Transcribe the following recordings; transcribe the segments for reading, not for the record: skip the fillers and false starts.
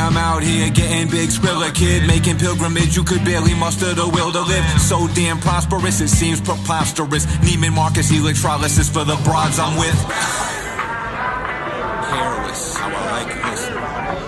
I'm out here getting big. Skrilla kid, making pilgrimage. You could barely muster the will to live. So damn prosperous, it seems preposterous. Neiman Marcus electrolysis for the broads I'm with. Hairless, how I like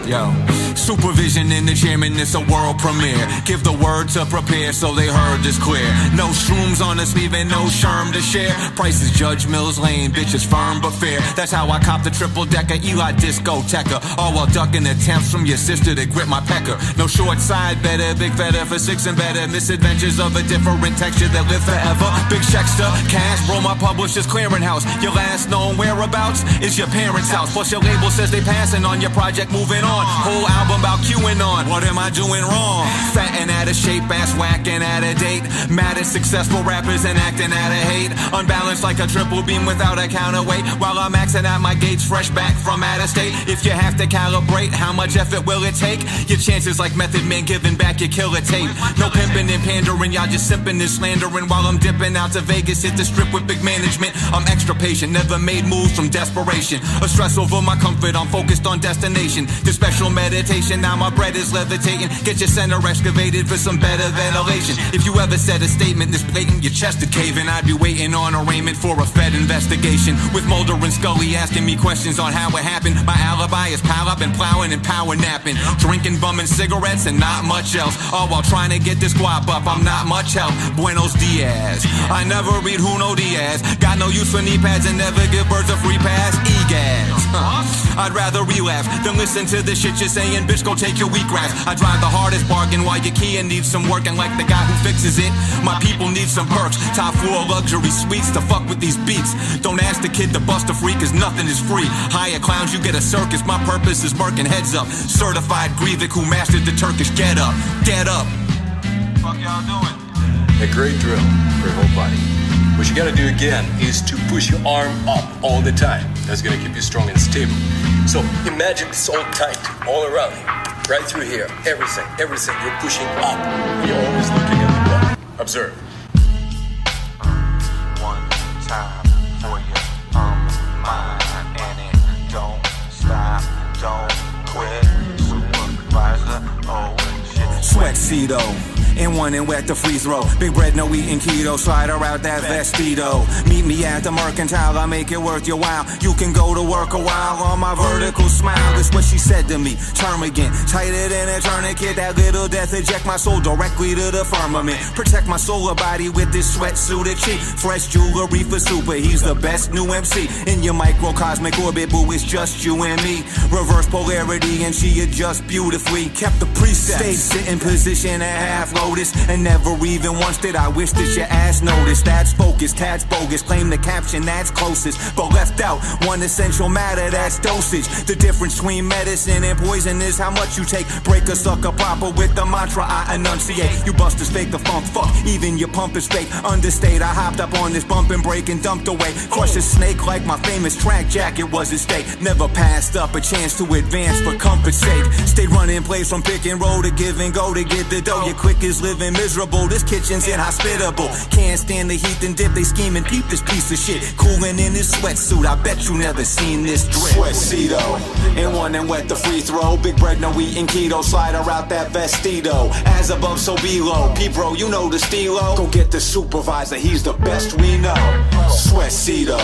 this. Yo. Supervision in the chairman, it's a world premiere. Give the word to prepare so they heard this clear. No shrooms on the sleeve and no sherm to share. Prices Judge Mills Lane, bitches firm but fair. That's how I cop the triple-decker Eli discoteca. All while ducking attempts from your sister to grip my pecker. No short side better, big feather for six and better. Misadventures of a different texture that live forever. Big checks to cash, bro, my publisher's clearinghouse. Your last known whereabouts is your parents' house. Plus your label says they passing on your project, moving on. Whole album about queuing on. What am I doing wrong? Fat and out of shape, ass whacking out of date. Mad at successful rappers and acting out of hate. Unbalanced like a triple beam without a counterweight. While I'm maxing out my gates, fresh back from out of state. If you have to calibrate, how much effort will it take? Your chances like Method Man giving back your killer tape. No pimping and pandering, y'all just simping and slandering. While I'm dipping out to Vegas, hit the strip with big management. I'm extra patient, never made moves from desperation. A stress over my comfort, I'm focused on destination. The special meditation. Now my bread is levitating. Get your center excavated for some better ventilation. If you ever said a statement this blatant, your chest would cave in. I'd be waiting on arraignment for a Fed investigation. With Mulder and Scully asking me questions on how it happened. My alibi is pal, I've been plowing and power napping. Drinking, bumming cigarettes and not much else. All while trying to get this guap up, I'm not much help. Buenos dias. I never read Juno Diaz. Got no use for knee pads and never give birds a free pass. E-gas. I'd rather relapse than listen to the shit you're saying. Bitch, go take your weak raps. I drive the hardest bargain while your Kia needs some work. And like the guy who fixes it, my people need some perks. Top floor luxury suites to fuck with these beats. Don't ask the kid to bust a free, cause nothing is free. Hire clowns, you get a circus. My purpose is murking heads up. Certified Grievik who mastered the Turkish get up. Get up. Fuck y'all doing? A great drill for your whole body. What you gotta do again is to push your arm up all the time. That's gonna keep you strong and stable. So imagine it's all tight, all around you. Right through here, everything, you're pushing up. You're always looking at the wall. Observe. One time for your mind, and it don't stop, don't quit. Supervisor, oh shit. Sweat-cedo. And one and wet the free throw. Big bread, no eating keto. Slide her out that vestido. Meet me at the mercantile, I'll make it worth your while. You can go to work a while on my vertical smile. That's what she said to me. Term again, tighter than a tourniquet. That little death eject my soul directly to the firmament. Protect my solar body with this sweatsuit of cheap. Fresh jewelry for super. He's the best new MC. In your microcosmic orbit, boo, it's just you and me. Reverse polarity and she adjusts beautifully. Kept the preset. Stayed sitting position at half low. And never even once did I wish that your ass noticed. That's focus, that's bogus. Claim the caption, that's closest. But left out one essential matter, that's dosage. The difference between medicine and poison is how much you take. Break a sucker proper with the mantra I enunciate. You busters fake the funk, fuck, even your pump is fake. Understate, I hopped up on this bump and break and dumped away. Crush a snake like my famous track jacket was at stake. Never passed up a chance to advance for comfort's sake. Stay running plays from pick and roll to give and go to get the dough. Your quick is living miserable, this kitchen's inhospitable. Can't stand the heat and dip, they scheme and peep this piece of shit. Cooling in his sweatsuit, I bet you never seen this drip. Sweat-cedo, and one and wet the free throw. Big bread, no eating keto, slide her out that vestido. As above, so below. P-bro, you know the stilo. Go get the supervisor, he's the best we know. Sweat-cedo,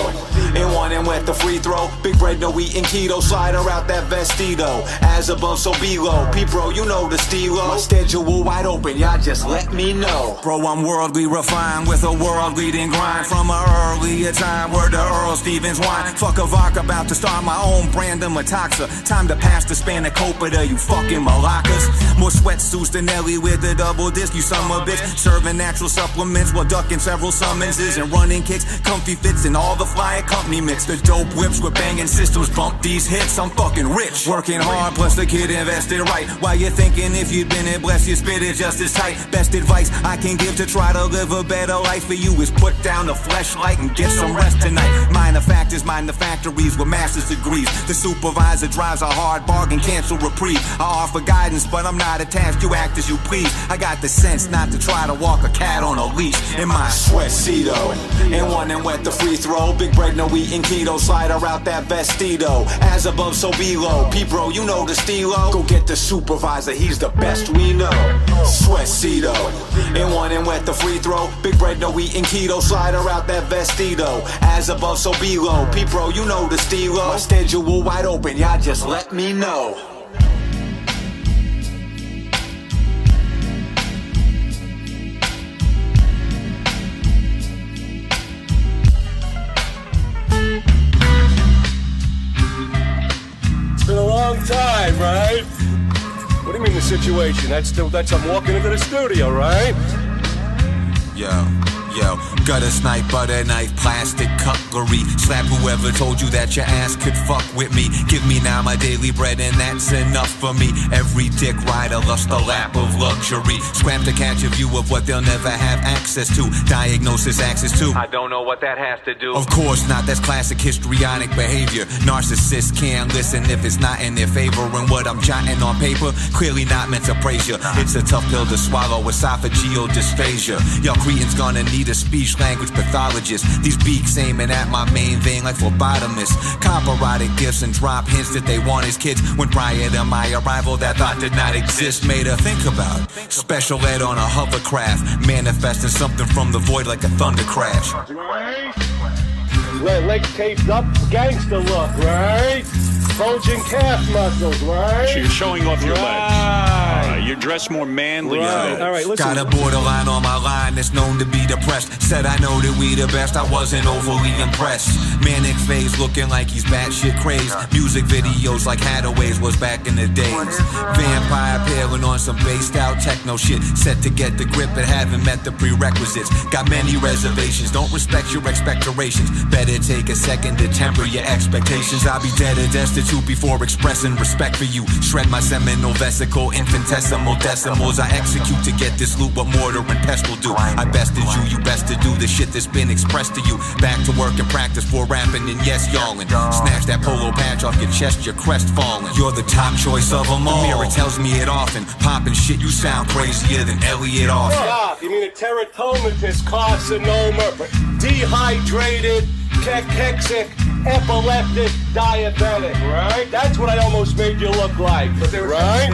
and one and wet the free throw. Big bread, no eating keto, slide her out that vestido. As above, so below. P-bro, you know the stilo. My schedule wide open, y'all just let me know. Bro, I'm worldly refined with a world-leading grind. From an earlier time, word to Earl Stevens wine. Fuck a vodka, about to start my own brand of Metoxa. Time to pass the spanakopita, you fucking malakas. More sweatsuits than Ellie with the double disc, you summer bitch. Serving natural supplements while ducking several summonses and running kicks. Comfy fits and all the fly accompaniments. The dope whips with banging systems bump these hits. I'm fucking rich. Working hard, plus the kid invested right. While you're thinking if you'd been it, bless you, spit it just as tight. tight. Best advice I can give to try to live a better life for you is put down the fleshlight and get some rest tonight. Minor factors, mind the factories with master's degrees. The supervisor drives a hard bargain, cancel reprieve. I offer guidance, but I'm not attached, you act as you please. I got the sense not to try to walk a cat on a leash. In my sweatcedo, and one and wet the free throw. Big bread, no eating keto, slider out that vestido. As above, so below. P-bro, you know the stilo. Go get the supervisor, he's the best we know. Sweatcedo, and one and wet the free throw. Big bread, no eating keto, slider out that vestido. As above, so below. P-bro, you know the stilo. My schedule wide open, y'all just let me know. It's been a long time, right? What do you mean the situation? That's I'm walking into the studio, right? Yo, gutter snipe, butter knife, plastic cutlery. Slap whoever told you that your ass could fuck with me. Give me now my daily bread and that's enough for me. Every dick rider lost a lap of luxury. Scram to catch a view of what they'll never have access to. Diagnosis access to. I don't know what that has to do. Of course not, that's classic histrionic behavior. Narcissists can't listen if it's not in their favor. And what I'm jotting on paper, clearly not meant to praise you. It's a tough pill to swallow, esophageal dysphagia. Y'all cretins gonna need a speech language pathologist. These beaks aiming at my main vein like phlebotomists. Cop erotic gifts and drop hints that they want as kids. When prior to my arrival that thought did not exist. Made her think about special ed on a hovercraft, manifesting something from the void like a thunder crash. Legs taped up, gangster look, right? Bulging calf muscles, right? So you're showing off your legs. You're dressed more manly. Right. All right, listen. Got a borderline on my line that's known to be depressed. Said I know that we the best, I wasn't overly impressed. Manic phase looking like he's batshit crazed. Music videos like Hadaway's was back in the days. Vampire peeling on some based out techno shit. Set to get the grip but haven't met the prerequisites. Got many reservations, don't respect your expectorations. Better take a second to temper your expectations. I'll be dead or destitute before expressing respect for you. Shred my seminal vesicle, infinitesimal decimals. I execute to get this loot what mortar and pestle do. I bested you, you best to do the shit that's been expressed to you. Back to work and practice for rapping and yes, y'allin'. Snatch that polo patch off your chest, your crest falling. You're the top choice of them all. The mirror tells me it often. Poppin' shit, you sound crazier than Elliot Offen. Stop, you mean a teratomatous carcinoma, dehydrated, cachexic, epileptic, diabetic, right? That's what I almost made you look like, right?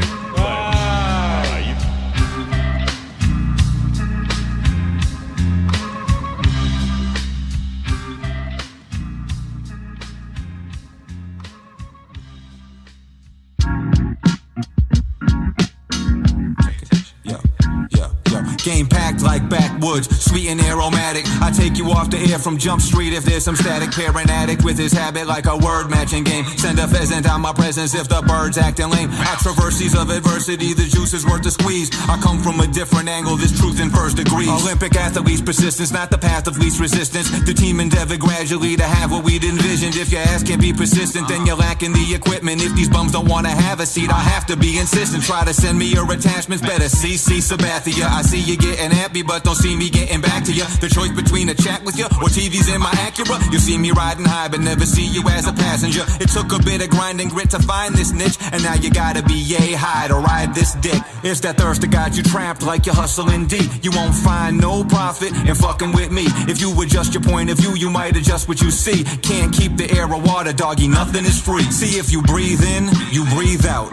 Game packed like backwoods, sweet and aromatic. I take you off the air from Jump Street if there's some static. Parent addict with his habit like a word matching game. Send a pheasant out my presence if the bird's acting lame. I traverse seas of adversity, the juice is worth the squeeze. I come from a different angle, this truth in first degree. Olympic athletes, persistence, not the path of least resistance. The team endeavor gradually to have what we'd envisioned. If your ass can't be persistent, then you're lacking the equipment. If these bums don't wanna have a seat, I have to be insistent. Try to send me your attachments, better see Sabathia. I see you getting happy, but don't see me getting back to you. The choice between a chat with you or TV's in my Acura. You see me riding high, but never see you as a passenger. It took a bit of grind and grit to find this niche, and now you gotta be yay high to ride this dick. It's that thirst that got you trapped like you're hustling deep. You won't find no profit in fucking with me. If you adjust your point of view, you might adjust what you see. Can't keep the air or water, doggy, nothing is free. See, if you breathe in, you breathe out.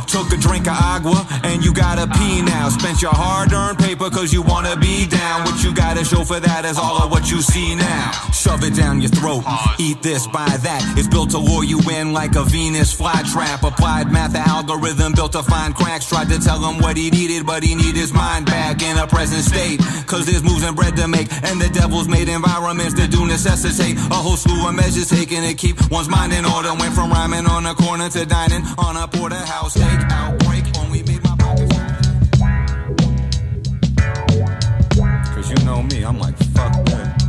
Took a drink of agua and you gotta pee now. Spent your hard-earned paper cause you wanna be down. What you gotta show for that is all of what you see now. Shove it down your throat, eat this, buy that. It's built to lure you in like a Venus flytrap. Applied math, the algorithm built to find cracks. Tried to tell him what he needed, but he needed his mind back in a present state. Cause there's moves and bread to make, and the devil's made environments that do necessitate a whole slew of measures taken to keep one's mind in order. Went from rhyming on a corner to dining on a porterhouse steak. Outbreak only made my pockets. Cause you know me, I'm like, fuck that.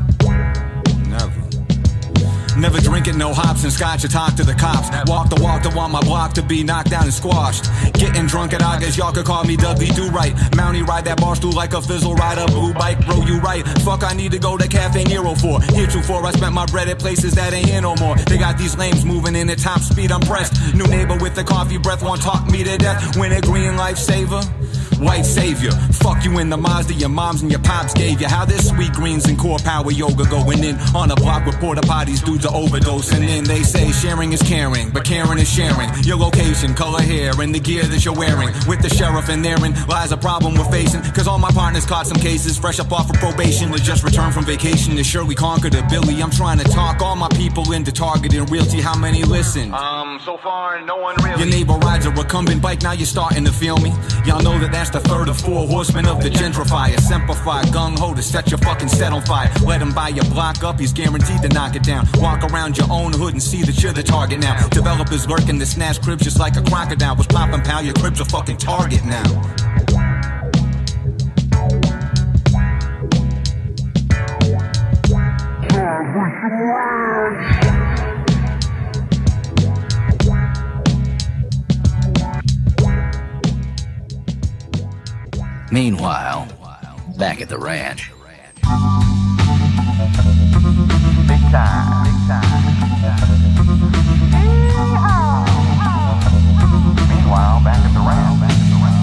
Never drinking no hops and scotch or talk to the cops. Walk the walk to want my block to be knocked down and squashed. Getting drunk at August, y'all could call me Dudley Do-Right. Mountie ride that bar stool like a fizzle, ride a blue bike, bro, you right. Fuck, I need to go to Cafe Nero for. Heretofore, I spent my bread at places that ain't here no more. They got these lames moving in at top speed, I'm pressed. New neighbor with the coffee breath won't talk me to death. When a green lifesaver, white savior. Fuck you in the Mazda your moms and your pops gave you. How this sweet greens and core power yoga going in on a block with porta potties, dudes are overdosing in. They say sharing is caring, but caring is sharing. Your location, color hair, and the gear that you're wearing. With the sheriff and therein lies a problem we're facing. Cause all my partners caught some cases, fresh up off of probation. They just returned from vacation to surely conquer the Billy. I'm trying to talk all my people into targeting realty. How many listen? So far, no one really. Your neighbor rides a recumbent bike, now you're starting to feel me. Y'all know that that's the third of four horsemen of the gentrifier. Simplify, gung-ho to set your fucking set on fire. Let him buy your block up, he's guaranteed to knock it down. Walk around your own hood and see that you're the target now. Developers lurking to snatch cribs just like a crocodile. Was popping, pal, your crib's a fucking target now. Meanwhile, back at the ranch. Big time, big time, big time. Meanwhile, back at the round, back at the round.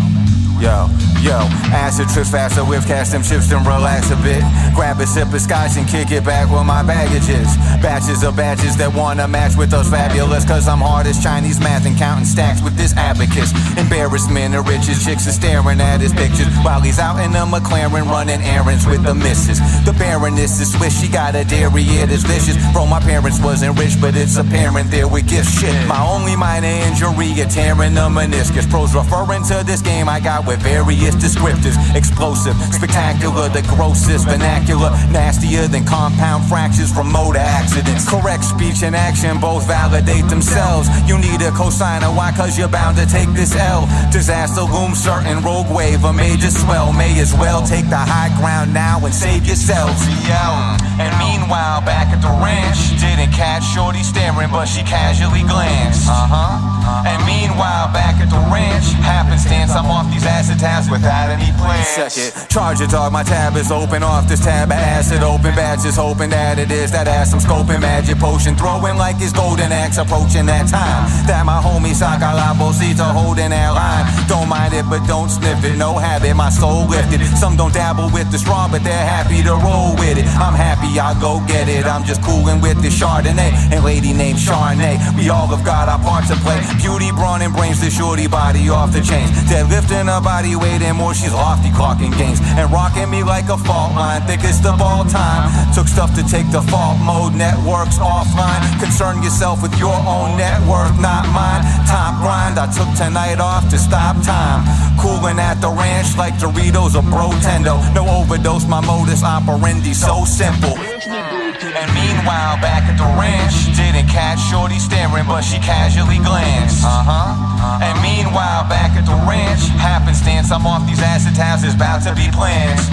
Yo, acid trips faster with cast them chips and relax a bit. Grab a sip of scotch and kick it back where my baggage is. Batches of badges that wanna match with us fabulous. Cause I'm hard as Chinese math and counting stacks with this abacus. Embarrassment of riches, chicks are staring at his pictures while he's out in a McLaren running errands with the missus. The Baroness is Swiss, she got a dairy, it is vicious. Bro, my parents wasn't rich, but it's apparent there we give shit. My only minor injury, a tearing the meniscus. Pros referring to this game I got with various descriptors. Explosive, spectacular, the grossest vernacular. Nastier than compound fractures from motor accidents. Correct speech and action both validate themselves. You need a cosigner, why? Cause you're bound to take this L. Disaster looms certain, rogue wave, a major swell. May as well take the high ground now and save yourselves. And meanwhile, back at the ranch, didn't catch shorty staring, but she casually glanced. And meanwhile, back at the ranch, happenstance, I'm off these acid tabs without any plans. Second, charge it dog, my tab is open. Off this tab of acid, open batches, hoping that it is that ass I'm scoping. Magic potion, throwing like it's golden axe, approaching that time that my homie Sakalabosita holding that line. Don't mind it, but don't sniff it, no habit, my soul lifted. Some don't dabble with the straw, but they're happy to roll with it. I'm happy, I'll go get it. I'm just coolin' with this Chardonnay and lady named Charnay. We all have got our parts to play. Beauty, brawn, and brains, the shorty body off the chains. Deadlifting her body weight and more, she's lofty clocking gains. And rocking me like a fault line, thickest of all time. Took stuff to take the fault mode, networks offline. Concern yourself with your own net worth, not mine. Top grind, I took tonight off to stop time. Cooling at the ranch like Doritos or Brotendo. No overdose, my modus operandi so simple. And meanwhile, back at the ranch, didn't catch shorty staring, but she casually glanced. And meanwhile, back at the ranch, happenstance, I'm off these acid tabs, there's about to be plans.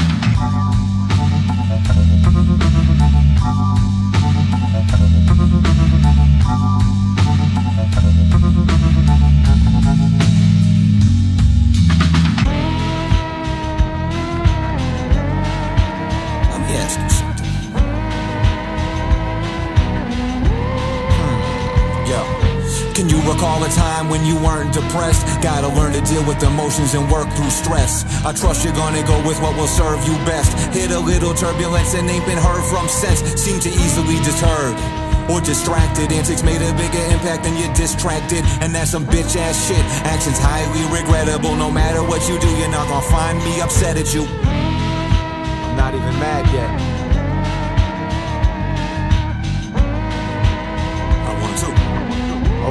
Let me ask you something. Can you recall a time when you weren't depressed? Gotta learn to deal with emotions and work through stress. I trust you're gonna go with what will serve you best. Hit a little turbulence and ain't been heard from since. Seem to easily deterred or distracted. Antics made a bigger impact than you distracted. And that's some bitch ass shit. Actions highly regrettable. No matter what you do, you're not gonna find me upset at you. I'm not even mad yet.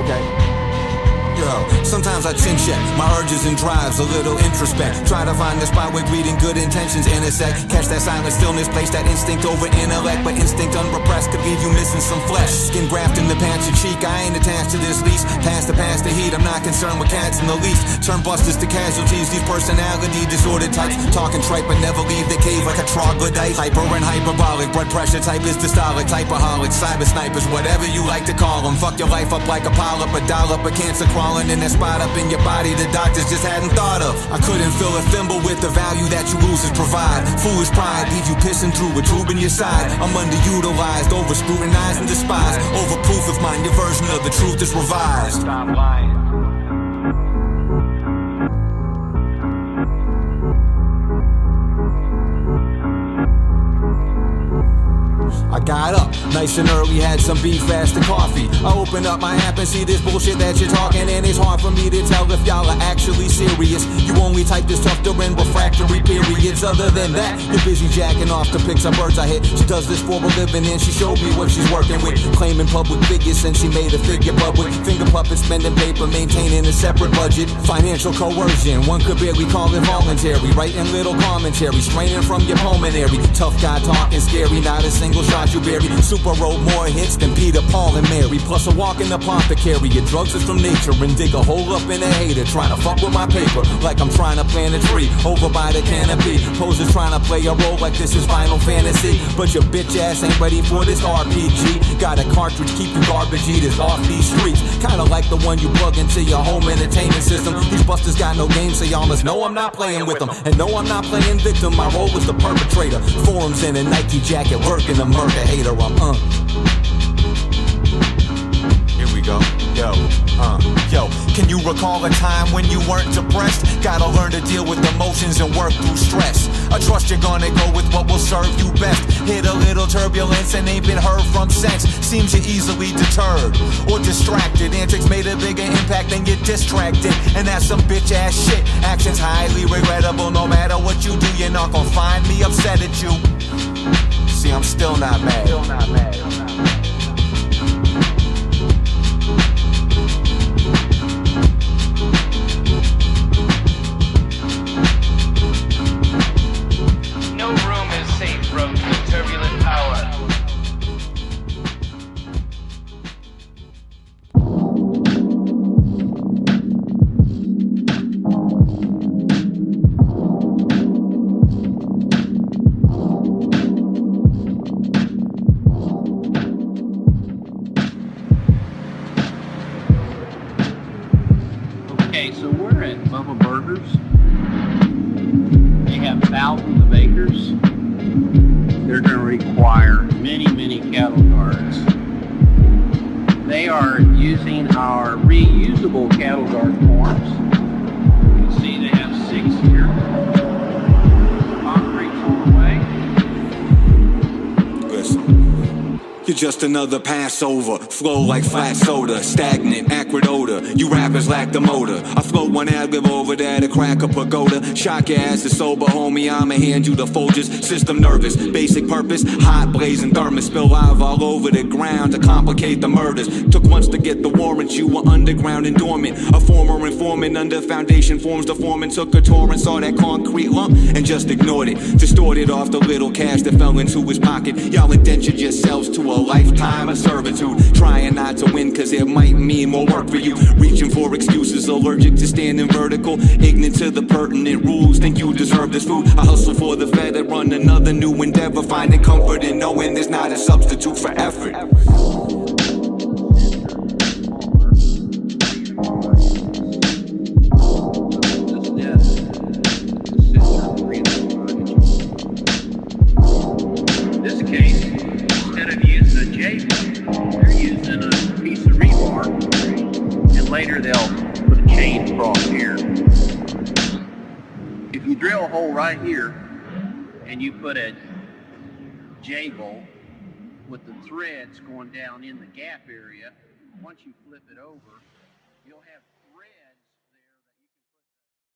Okay. Yo, sometimes I chinch check my urges and drives, a little introspect. Try to find the spot where greed and good intentions intersect. Catch that silent stillness, place that instinct over intellect. But instinct unrepressed could leave you missing some flesh. Skin graft in the pants of cheek, I ain't attached to this lease. Pass the heat, I'm not concerned with cats in the least. Turn busters to casualties, these personality disorder types. Talking tripe but never leave the cave like a troglodyte. Hyper and hyperbolic, blood pressure type is systolic. Typaholic, cyber snipers, whatever you like to call them. Fuck your life up like a polyp, a dollop, a cancer crawling in that spot up in your body the doctors just hadn't thought of. I couldn't fill a thimble with the value that you losers provide. Foolish pride, leave you pissing through a tube in your side. I'm underutilized, over scrutinized and despised. Overproof of mine, your version of the truth is revised. Stop lying. I got up nice and early, had some beef, fast and coffee. I opened up my app and see this bullshit that you're talking, and it's hard for me to tell if y'all are actually serious. You only type this tough during refractory periods. Other than that, you're busy jacking off to pick some birds I hit. She does this for a living and she showed me what she's working with. Claiming public figures since she made a figure public. Finger puppet, spending paper, maintaining a separate budget. Financial coercion, one could barely call it voluntary. Writing little commentary, straining from your pulmonary. Tough guy talking scary, not a single shot you buried. Super wrote more hits than Peter, Paul, and Mary. Plus a walking apothecary. Your drugs is from nature and dig a hole up in a hater. Trying to fuck with my paper like I'm trying to plant a tree over by the canopy. Posers trying to play a role like this is Final Fantasy. But your bitch ass ain't ready for this RPG. Got a cartridge, keep you garbage eaters off these streets. Kinda like the one you plug into your home entertainment system. These busters got no game, so y'all must know I'm not playing with them. And no, I'm not playing victim, my role is the perpetrator. Forums in a Nike jacket, working a murder hater. Here we go. Yo, can you recall a time when you weren't depressed? Gotta learn to deal with emotions and work through stress. I trust you're gonna go with what will serve you best. Hit a little turbulence and ain't been heard from since. Seems you're easily deterred or distracted. Antics made a bigger impact than you're distracted. And that's some bitch ass shit. Actions highly regrettable. No matter what you do, you're not gonna find me upset at you. See, I'm still not mad. No room is safe from turbulent power. Okay, so we're at Bubba Burgers. They have thousands of acres. They're going to require many cattle guards. They are using our reusable cattle guard forms. You can see they have 6 here. Concrete's on the way. Listen. You're just another Passover. Flow like flat soda. Stagnant, acrid odor. You rappers lack the motor. I float one ad-lib over there to crack a pagoda. Shock your ass is sober, homie. I'ma hand you the Folgers. System nervous. Basic purpose. Hot blazing thermos. Spill lava all over the ground to complicate the murders. Took months to get the warrant. You were underground and dormant. A former informant under foundation forms. The foreman took a tour and saw that concrete lump and just ignored it. Distorted off the little cash that fell into his pocket. Y'all indentured yourselves to a lifetime of servitude. Trying not to win cause it might mean more work for you. Reaching for excuses, allergic to standing vertical. Ignorant to the pertinent rules, think you deserve this food. I hustle for the fed and run another new endeavor. Finding comfort in knowing there's not a substitute for effort. Later they'll put a chain across here. If you drill a hole right here and you put a J-bolt with the threads going down in the gap area, once you flip it over, you'll have